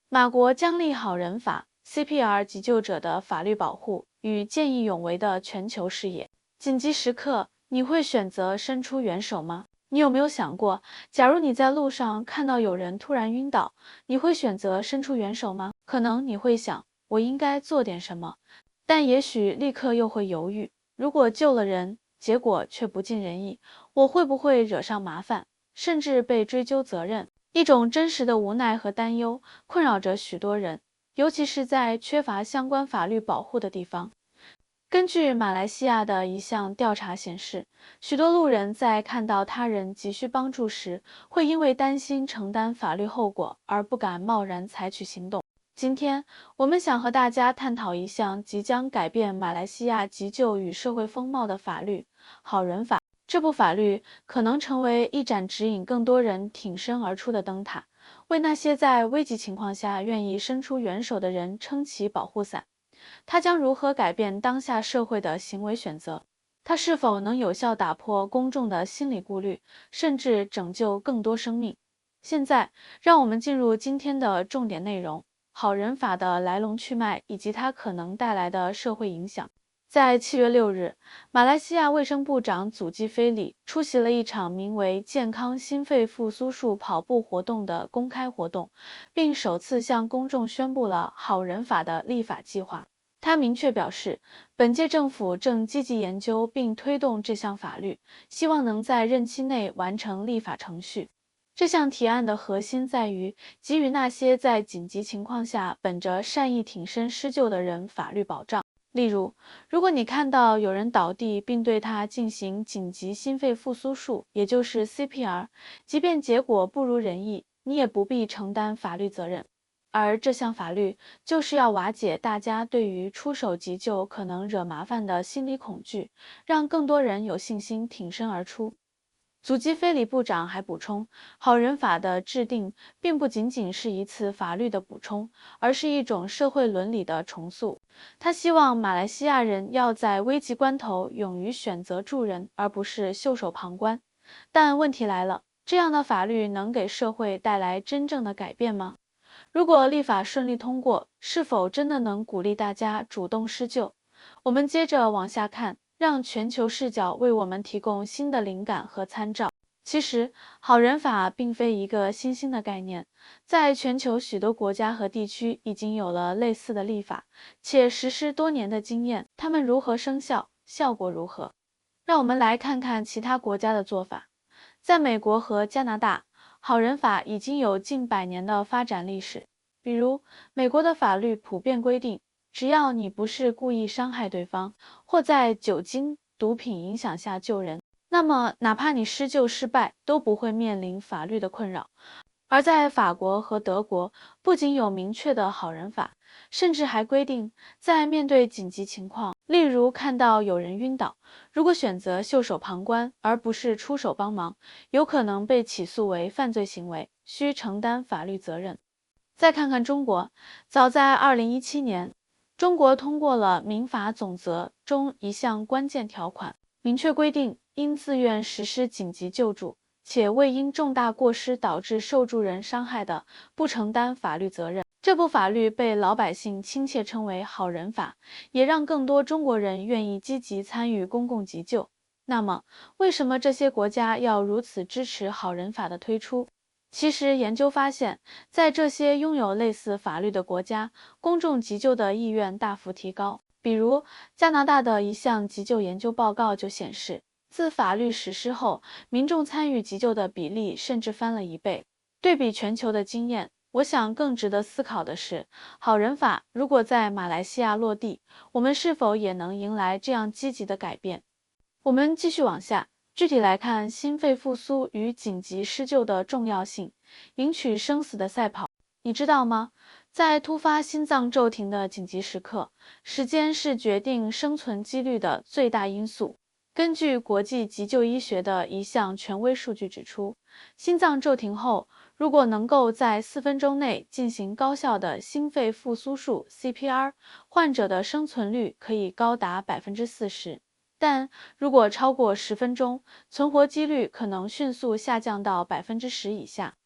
马国将立好人法 ，CPR 急救者的法律保护与见义勇为的全球视野。紧急时刻，你会选择伸出援手吗？你有没有想过，假如你在路上看到有人突然晕倒，你会选择伸出援手吗？可能你会想，我应该做点什么，但也许立刻又会犹豫，如果救了人，结果却不尽人意，我会不会惹上麻烦，甚至被追究责任？一种真实的无奈和担忧困扰着许多人，尤其是在缺乏相关法律保护的地方。根据马来西亚的一项调查显示，许多路人在看到他人急需帮助时，会因为担心承担法律后果而不敢贸然采取行动。今天，我们想和大家探讨一项即将改变马来西亚急救与社会风貌的法律——好人法。这部法律可能成为一盏指引更多人挺身而出的灯塔，为那些在危急情况下愿意伸出援手的人撑起保护伞。它将如何改变当下社会的行为选择？它是否能有效打破公众的心理顾虑，甚至拯救更多生命？现在，让我们进入今天的重点内容：好人法的来龙去脉以及它可能带来的社会影响。在7月6日，马来西亚卫生部长祖基菲里出席了一场名为“健康心肺复苏术”跑步活动的公开活动，并首次向公众宣布了好人法的立法计划。他明确表示，本届政府正积极研究并推动这项法律，希望能在任期内完成立法程序。这项提案的核心在于给予那些在紧急情况下本着善意挺身施救的人法律保障。例如，如果你看到有人倒地并对他进行紧急心肺复苏术，也就是 CPR， 即便结果不如人意，你也不必承担法律责任。而这项法律就是要瓦解大家对于出手急救可能惹麻烦的心理恐惧，让更多人有信心挺身而出。祖基菲里部长还补充，好人法的制定并不仅仅是一次法律的补充，而是一种社会伦理的重塑。他希望马来西亚人要在危急关头勇于选择助人，而不是袖手旁观。但问题来了，这样的法律能给社会带来真正的改变吗？如果立法顺利通过，是否真的能鼓励大家主动施救？我们接着往下看，让全球视角为我们提供新的灵感和参照。其实，好人法并非一个新兴的概念，在全球许多国家和地区已经有了类似的立法，且实施多年的经验。它们如何生效，效果如何？让我们来看看其他国家的做法。在美国和加拿大，好人法已经有近100年的发展历史。比如，美国的法律普遍规定，只要你不是故意伤害对方，或在酒精、毒品影响下救人，那么哪怕你施救失败，都不会面临法律的困扰。而在法国和德国，不仅有明确的好人法，甚至还规定，在面对紧急情况，例如看到有人晕倒，如果选择袖手旁观而不是出手帮忙，有可能被起诉为犯罪行为，需承担法律责任。再看看中国，早在2017年，中国通过了民法总则中一项关键条款，明确规定，应自愿实施紧急救助，且未因重大过失导致受助人伤害的，不承担法律责任。这部法律被老百姓亲切称为好人法，也让更多中国人愿意积极参与公共急救。那么，为什么这些国家要如此支持好人法的推出？其实，研究发现，在这些拥有类似法律的国家，公众急救的意愿大幅提高。比如，加拿大的一项急救研究报告就显示，自法律实施后，民众参与急救的比例甚至翻了1倍。对比全球的经验，我想更值得思考的是，好人法如果在马来西亚落地，我们是否也能迎来这样积极的改变？我们继续往下，具体来看心肺复苏与紧急施救的重要性。赢取生死的赛跑，你知道吗？在突发心脏骤停的紧急时刻，时间是决定生存几率的最大因素。根据国际急救医学的一项权威数据指出，心脏骤停后，如果能够在4分钟内进行高效的心肺复苏术 CPR， 患者的生存率可以高达40%。但如果超过10分钟，存活几率可能迅速下降到10%以下。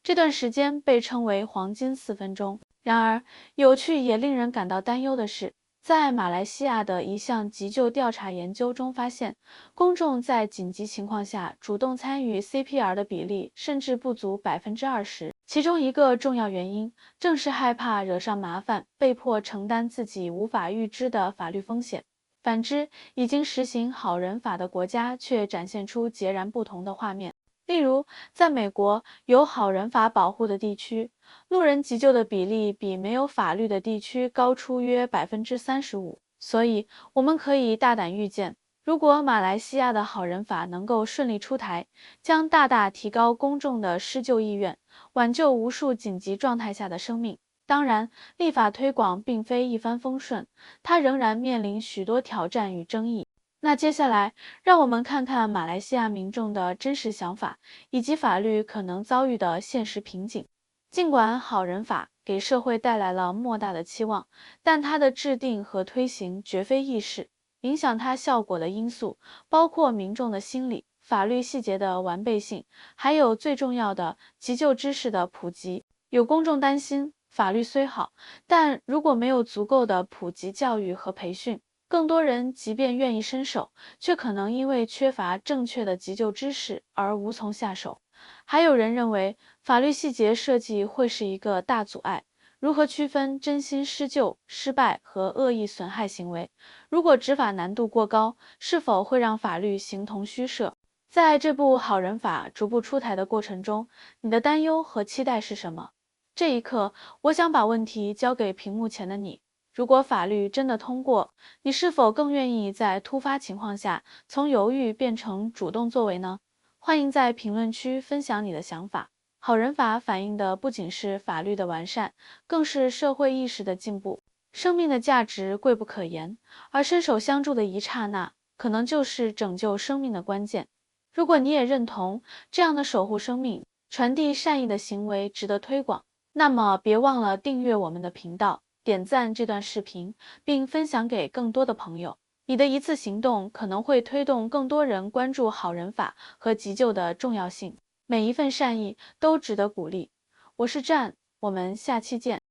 这段时间被称为黄金4分钟。然而，有趣也令人感到担忧的是，在马来西亚的一项急救调查研究中发现，公众在紧急情况下主动参与 CPR 的比例甚至不足20%。其中一个重要原因正是害怕惹上麻烦，被迫承担自己无法预知的法律风险。反之，已经实行好人法的国家却展现出截然不同的画面。例如，在美国，有好人法保护的地区，路人急救的比例比没有法律的地区高出约35%。所以，我们可以大胆预见，如果马来西亚的好人法能够顺利出台，将大大提高公众的施救意愿，挽救无数紧急状态下的生命。当然，立法推广并非一帆风顺，它仍然面临许多挑战与争议。那接下来，让我们看看马来西亚民众的真实想法，以及法律可能遭遇的现实瓶颈。尽管好人法给社会带来了莫大的期望，但它的制定和推行绝非易事。影响它效果的因素包括民众的心理、法律细节的完备性，还有最重要的急救知识的普及。有公众担心，法律虽好，但如果没有足够的普及教育和培训，更多人即便愿意伸手，却可能因为缺乏正确的急救知识而无从下手。还有人认为，法律细节设计会是一个大阻碍。如何区分真心施救、失败和恶意损害行为？如果执法难度过高，是否会让法律形同虚设？在这部好人法逐步出台的过程中，你的担忧和期待是什么？这一刻，我想把问题交给屏幕前的你。如果法律真的通过，你是否更愿意在突发情况下从犹豫变成主动作为呢？欢迎在评论区分享你的想法。好人法反映的不仅是法律的完善，更是社会意识的进步。生命的价值贵不可言，而伸手相助的一刹那，可能就是拯救生命的关键。如果你也认同这样的守护生命、传递善意的行为值得推广，那么别忘了订阅我们的频道，点赞这段视频，并分享给更多的朋友。你的一次行动可能会推动更多人关注好人法和急救的重要性。每一份善意都值得鼓励。我是战，我们下期见。